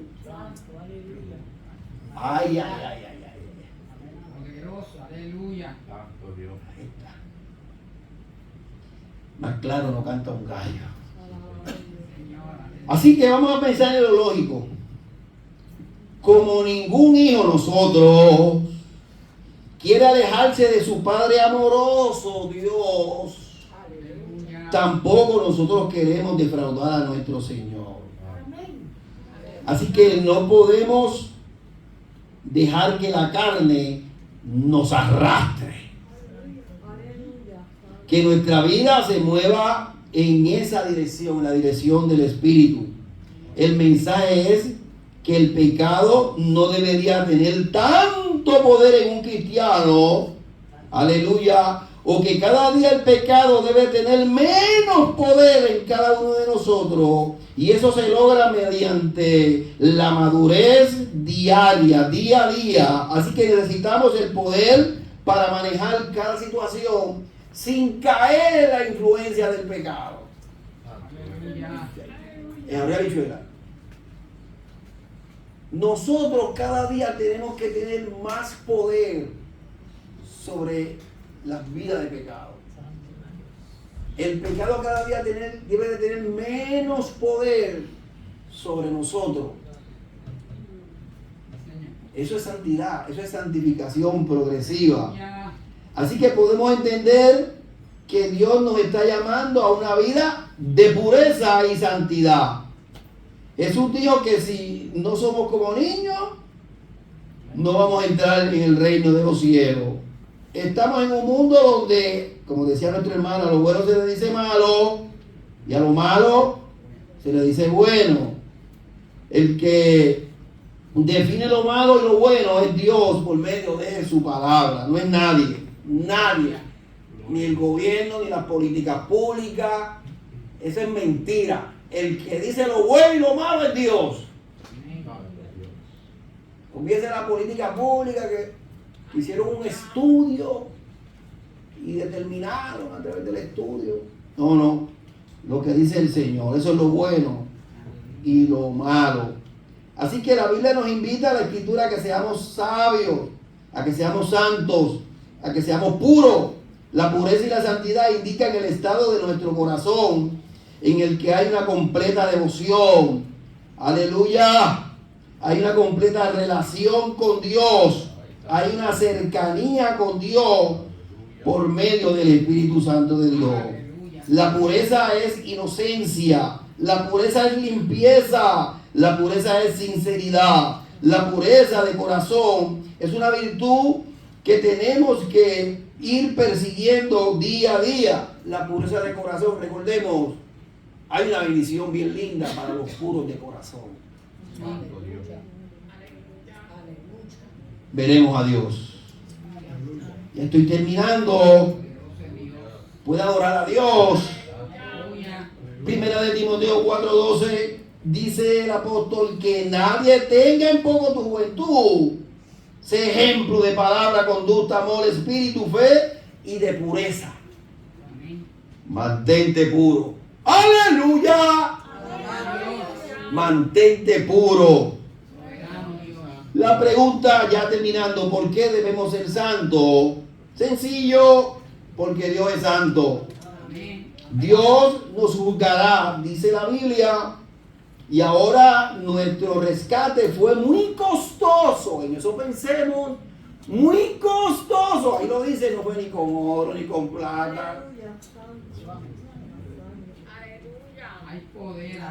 Speaker 1: Ay, ay, ay, ay, ay. más claro no canta un gallo. Así que vamos a pensar en lo lógico. Como ningún hijo nosotros quiere alejarse de su Padre amoroso, Dios, tampoco nosotros queremos defraudar a nuestro Señor. Así que no podemos dejar que la carne nos arrastre. Que nuestra vida se mueva en esa dirección, la dirección del Espíritu. El mensaje es que el pecado no debería tener tanto poder en un cristiano, aleluya, o que cada día el pecado debe tener menos poder en cada uno de nosotros, y eso se logra mediante la madurez diaria, día a día. Así que necesitamos el poder para manejar cada situación sin caer en la influencia del pecado. Nosotros cada día tenemos que tener más poder sobre las vidas de pecado. El pecado cada día debe de tener menos poder sobre nosotros. Eso es santidad, eso es santificación progresiva. Así que podemos entender que Dios nos está llamando a una vida de pureza y santidad. Jesús dijo que si no somos como niños, no vamos a entrar en el reino de los cielos. Estamos en un mundo donde, como decía nuestro hermano, a lo bueno se le dice malo y a lo malo se le dice bueno. El que define lo malo y lo bueno es Dios por medio de su palabra, no es nadie, ni el gobierno, ni las políticas públicas. Eso es mentira. El que dice lo bueno y lo malo es Dios. Hubiese la política pública que hicieron un estudio y determinaron a través del estudio. No, lo que dice el Señor, eso es lo bueno y lo malo. Así que la Biblia nos invita a la Escritura a que seamos sabios, a que seamos santos, a que seamos puros. La pureza y la santidad indican el estado de nuestro corazón en el que hay una completa devoción. Aleluya. Hay una completa relación con Dios. Hay una cercanía con Dios por medio del Espíritu Santo de Dios. La pureza es inocencia. La pureza es limpieza. La pureza es sinceridad. La pureza de corazón es una virtud que tenemos que ir persiguiendo día a día. La pureza de corazón, recordemos, hay una bendición bien linda para los puros de corazón. Veremos a Dios. Ya estoy terminando. Puede adorar a Dios. Primera de Timoteo 4:12 dice el apóstol que nadie tenga en poco tu juventud. Sé ejemplo de palabra, conducta, amor, espíritu, fe y de pureza. Mantente puro. ¡Aleluya! Mantente puro. La pregunta, ya terminando, ¿por qué debemos ser santos? Sencillo, porque Dios es santo. Dios nos juzgará, dice la Biblia. Y ahora nuestro rescate fue muy costoso. En eso pensemos, muy costoso. Ahí lo dice, no fue ni con oro ni con plata.
Speaker 2: Hay poder.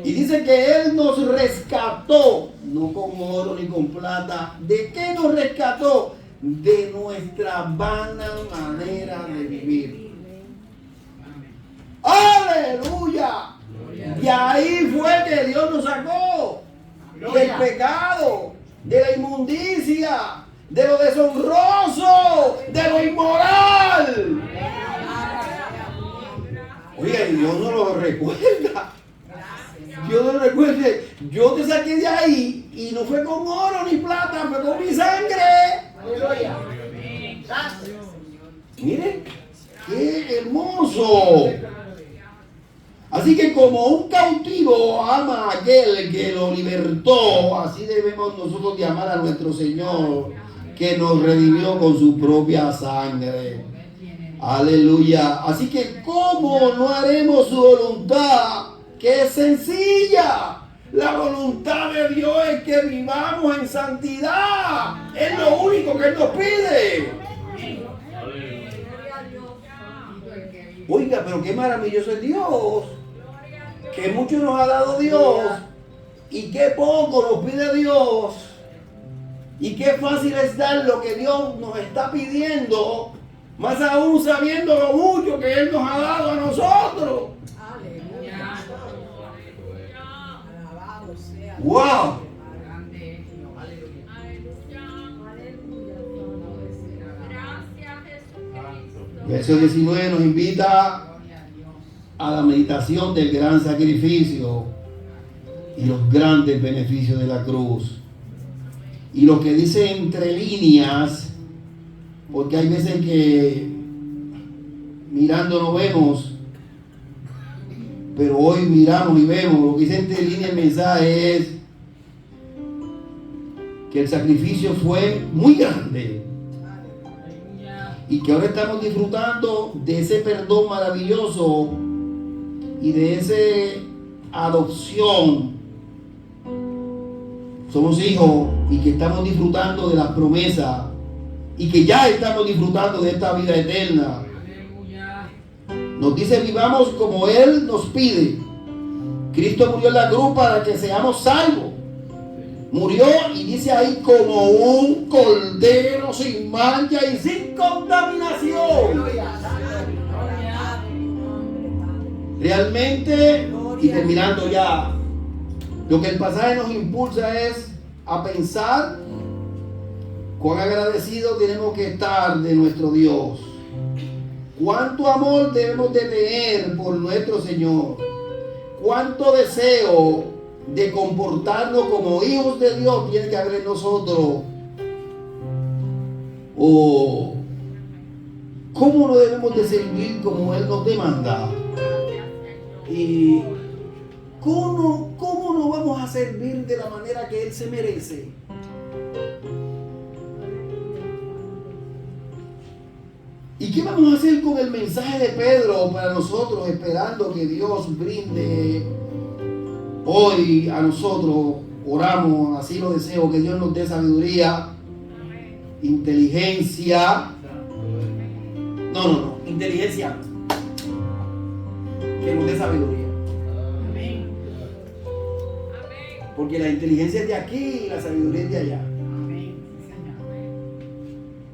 Speaker 1: Y dice que Él nos rescató, no con oro ni con plata. ¿De qué nos rescató? De nuestra vana manera de vivir. ¡Aleluya! Y ahí fue que Dios nos sacó del pecado, de la inmundicia, de lo deshonroso, de lo inmoral. Oiga, y Dios no lo recuerda. Dios no lo recuerda. Yo te saqué de ahí y no fue con oro ni plata, fue con mi sangre. Aleluya. Miren, qué hermoso. Así que como un cautivo ama a aquel que lo libertó, así debemos nosotros de amar a nuestro Señor, que nos redimió con su propia sangre. Aleluya. Así que ¿cómo no haremos su voluntad? Que es sencilla. La voluntad de Dios es que vivamos en santidad. Es lo único que Él nos pide. Oiga, pero qué maravilloso es Dios. Que mucho nos ha dado Dios y qué poco nos pide Dios. Y qué fácil es dar lo que Dios nos está pidiendo, más aún sabiendo lo mucho que Él nos ha dado a nosotros.
Speaker 2: Aleluya.
Speaker 3: Alabado sea.
Speaker 1: ¡Wow!
Speaker 2: Grande es Dios.
Speaker 4: Gracias, Jesucristo.
Speaker 1: Verso 19 nos invita
Speaker 2: Gloria a Dios.
Speaker 1: a la meditación del gran sacrificio y los grandes beneficios de la cruz. Y lo que dice entre líneas, porque hay veces que mirando no vemos, pero hoy miramos y vemos. Lo que dice entre líneas el mensaje es que el sacrificio fue muy grande
Speaker 2: Aleluya.
Speaker 1: y que ahora estamos disfrutando de ese perdón maravilloso y de esa adopción. Somos hijos y que estamos disfrutando de las promesas y que ya estamos disfrutando de esta vida eterna.
Speaker 2: Aleluya.
Speaker 1: Nos dice vivamos como Él nos pide. Cristo murió en la cruz para que seamos salvos. Murió y dice ahí como un cordero sin mancha y sin contaminación. Realmente, y terminando ya, lo que el pasaje nos impulsa es a pensar cuán agradecidos tenemos que estar de nuestro Dios. Cuánto amor debemos de tener por nuestro Señor. Cuánto deseo de comportarnos como hijos de Dios tiene que haber en nosotros. O cómo no debemos de servir como Él nos demanda. Y ¿cómo no vamos a servir de la manera que Él se merece? ¿Y qué vamos a hacer con el mensaje de Pedro para nosotros, esperando que Dios brinde hoy a nosotros? Oramos, así lo deseo, que Dios nos dé sabiduría, inteligencia. No, inteligencia. Que nos dé sabiduría.
Speaker 2: Amén.
Speaker 1: Porque la inteligencia es de aquí y la sabiduría es de allá.
Speaker 2: Amén. Sí, Señor.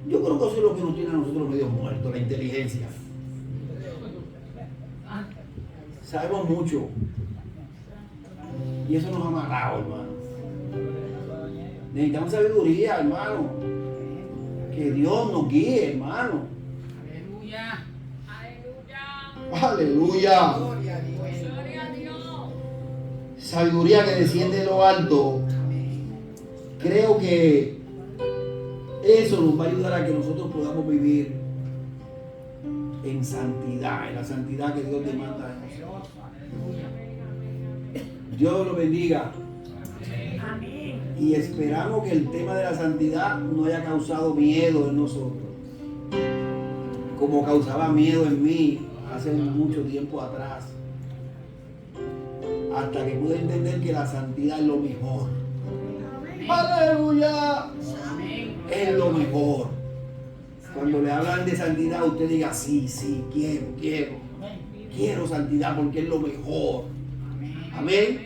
Speaker 1: Yo creo que eso es lo que nos tiene a nosotros medio muertos, la inteligencia. Sabemos mucho. Y eso nos ha amarrado, hermano. Necesitamos sabiduría, hermano. Que Dios nos guíe, hermano.
Speaker 2: Aleluya.
Speaker 4: Aleluya.
Speaker 1: Aleluya.
Speaker 3: Gloria a Dios.
Speaker 4: Gloria a Dios.
Speaker 1: Sabiduría que desciende de lo alto. Creo que eso nos va a ayudar a que nosotros podamos vivir en santidad, en la santidad que Dios demanda de nosotros. Dios lo bendiga. Y esperamos que el tema de la santidad no haya causado miedo en nosotros, como causaba miedo en mí hace mucho tiempo atrás, hasta que pude entender que la santidad es lo mejor. Aleluya.
Speaker 2: Amén.
Speaker 1: Es lo mejor. Cuando le hablan de santidad, usted diga, sí, quiero santidad porque es lo mejor. Amén.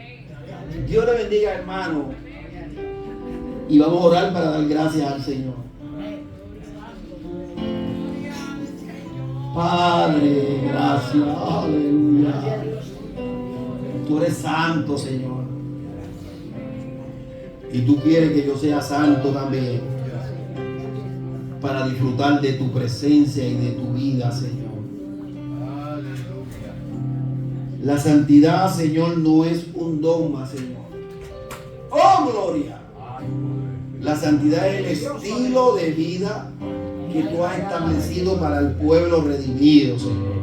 Speaker 1: Dios le bendiga, hermano. Y vamos a orar para dar gracias al Señor. Padre, gracias. Aleluya. Tú eres santo, Señor. Y tú quieres que yo sea santo también, para disfrutar de tu presencia y de tu vida, Señor. La santidad, Señor, no es un dogma, Señor. ¡Oh, gloria! La santidad es el estilo de vida que tú has establecido para el pueblo redimido, Señor.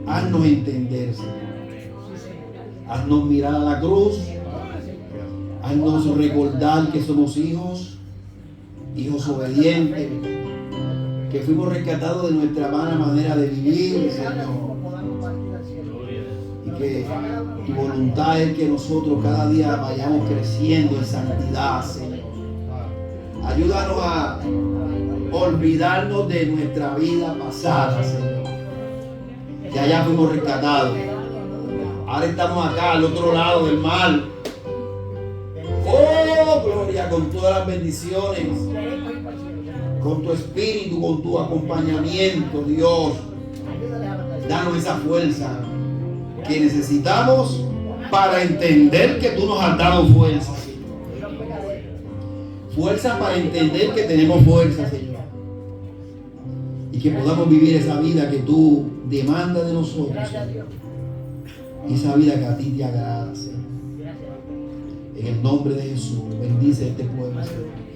Speaker 1: Haznos entender, Señor. Haznos mirar a la cruz. Haznos recordar que somos hijos hijos obedientes, que fuimos rescatados de nuestra mala manera de vivir, Señor. Y que tu voluntad es que nosotros cada día vayamos creciendo en santidad, Señor. Ayúdanos a olvidarnos de nuestra vida pasada, Señor. Que allá fuimos rescatados. Ahora estamos acá al otro lado del mar. Oh, gloria, con todas las bendiciones, con tu espíritu, con tu acompañamiento, Dios. Danos esa fuerza que necesitamos para entender que tú nos has dado fuerza, Señor. Fuerza para entender que tenemos fuerza, Señor. Y que podamos vivir esa vida que tú demandas de nosotros, Señor. Esa vida que a ti te agrada, Señor. En el nombre de Jesús, bendice este pueblo, Señor.